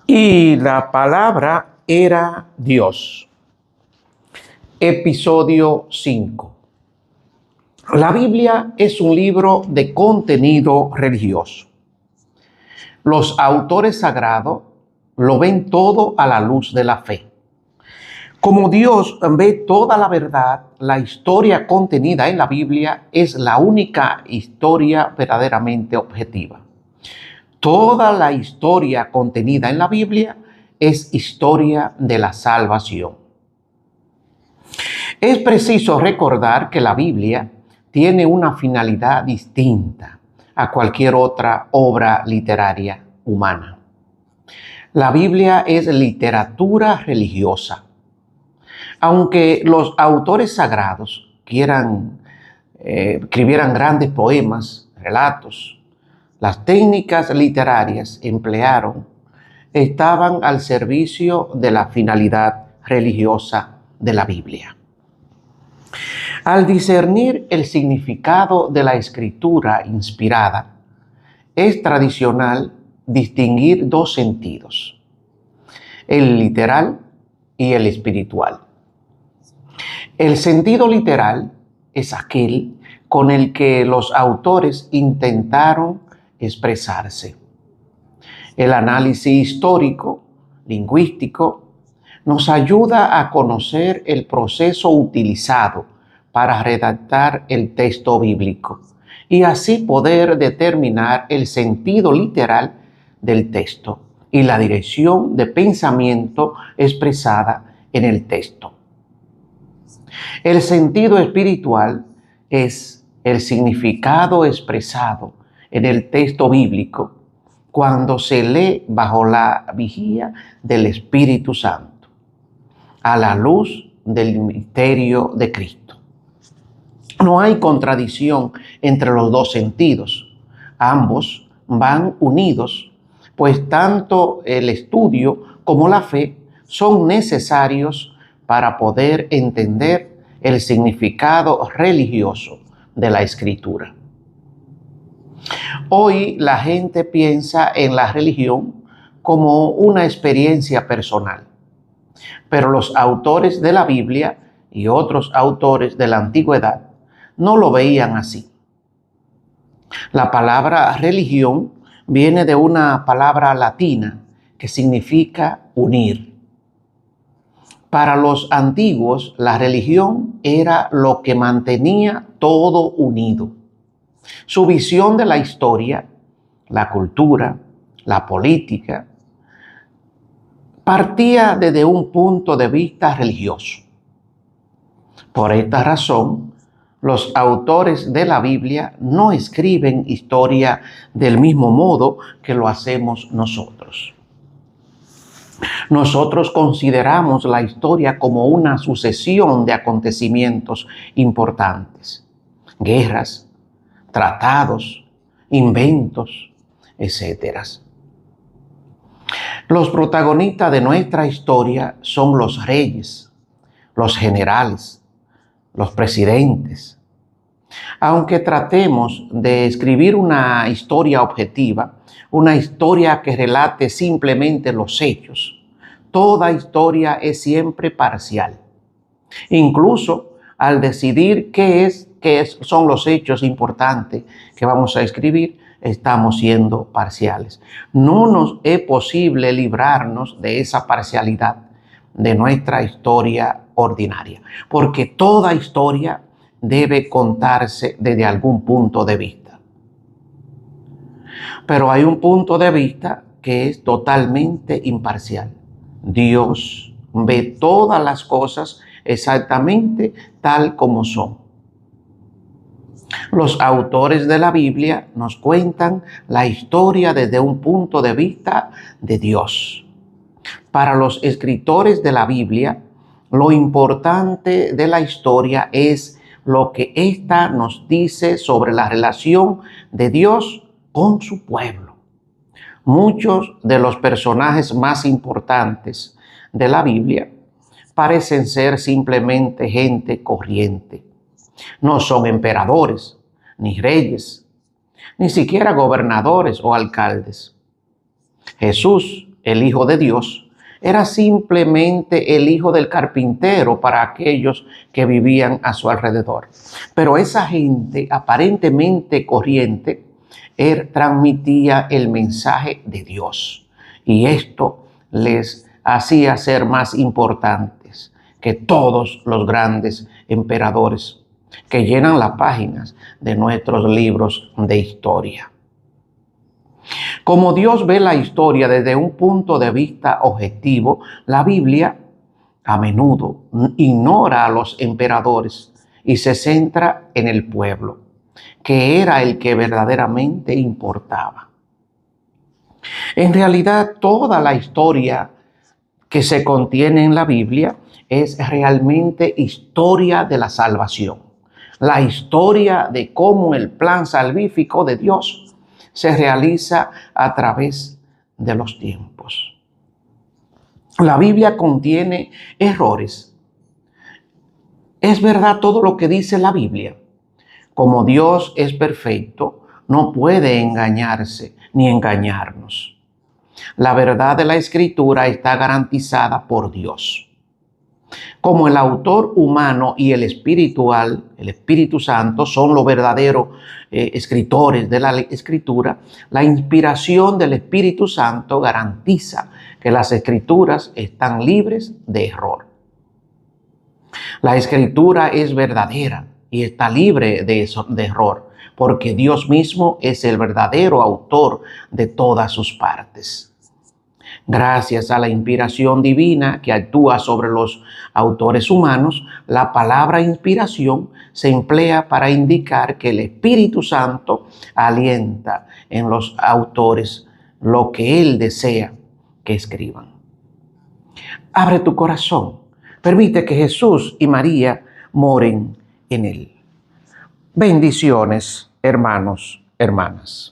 Y la palabra era Dios. Episodio 5. La Biblia es un libro de contenido religioso. Los autores sagrados lo ven todo a la luz de la fe. Como Dios ve toda la verdad, la historia contenida en la Biblia es la única historia verdaderamente objetiva. Toda la historia contenida en la Biblia es historia de la salvación. Es preciso recordar que la Biblia tiene una finalidad distinta a cualquier otra obra literaria humana. La Biblia es literatura religiosa. Aunque los autores sagrados escribieran grandes poemas, relatos, las técnicas literarias estaban al servicio de la finalidad religiosa de la Biblia. Al discernir el significado de la escritura inspirada, es tradicional distinguir dos sentidos: el literal y el espiritual. El sentido literal es aquel con el que los autores intentaron expresarse. El análisis histórico, lingüístico, nos ayuda a conocer el proceso utilizado para redactar el texto bíblico y así poder determinar el sentido literal del texto y la dirección de pensamiento expresada en el texto. El sentido espiritual es el significado expresado en el texto bíblico cuando se lee bajo la vigía del Espíritu Santo, a la luz del misterio de Cristo. No hay contradicción entre los dos sentidos. Ambos van unidos, pues tanto el estudio como la fe son necesarios para poder entender el significado religioso de la Escritura. Hoy la gente piensa en la religión como una experiencia personal, pero los autores de la Biblia y otros autores de la antigüedad no lo veían así. La palabra religión viene de una palabra latina que significa unir. Para los antiguos, la religión era lo que mantenía todo unido. Su visión de la historia, la cultura, la política, partía desde un punto de vista religioso. Por esta razón, los autores de la Biblia no escriben historia del mismo modo que lo hacemos nosotros. Nosotros consideramos la historia como una sucesión de acontecimientos importantes, guerras, tratados, inventos, etc. Los protagonistas de nuestra historia son los reyes, los generales, los presidentes. Aunque tratemos de escribir una historia objetiva, una historia que relate simplemente los hechos, toda historia es siempre parcial. Incluso al decidir qué son los hechos importantes que vamos a escribir, estamos siendo parciales. No nos es posible librarnos de esa parcialidad de nuestra historia ordinaria, porque toda historia debe contarse desde algún punto de vista. Pero hay un punto de vista que es totalmente imparcial. Dios ve todas las cosas exactamente tal como son. Los autores de la Biblia nos cuentan la historia desde un punto de vista de Dios. Para los escritores de la Biblia, lo importante de la historia es lo que ésta nos dice sobre la relación de Dios con su pueblo. Muchos de los personajes más importantes de la Biblia parecen ser simplemente gente corriente. No son emperadores, ni reyes, ni siquiera gobernadores o alcaldes. Jesús, el Hijo de Dios, era simplemente el hijo del carpintero para aquellos que vivían a su alrededor. Pero esa gente aparentemente corriente, él transmitía el mensaje de Dios. Y esto les hacía ser más importantes que todos los grandes emperadores que llenan las páginas de nuestros libros de historia. Como Dios ve la historia desde un punto de vista objetivo, la Biblia a menudo ignora a los emperadores y se centra en el pueblo, que era el que verdaderamente importaba. En realidad, toda la historia que se contiene en la Biblia es realmente historia de la salvación, la historia de cómo el plan salvífico de Dios se realiza a través de los tiempos. La Biblia contiene errores. Es verdad todo lo que dice la Biblia. Como Dios es perfecto, no puede engañarse ni engañarnos. La verdad de la Escritura está garantizada por Dios. Como el autor humano y el espiritual, el Espíritu Santo, son los verdaderos escritores de la Escritura, la inspiración del Espíritu Santo garantiza que las Escrituras están libres de error. La Escritura es verdadera y está libre de error, porque Dios mismo es el verdadero autor de todas sus partes. Gracias a la inspiración divina que actúa sobre los autores humanos, la palabra inspiración se emplea para indicar que el Espíritu Santo alienta en los autores lo que Él desea que escriban. Abre tu corazón, permite que Jesús y María moren en él. Bendiciones, hermanos, hermanas.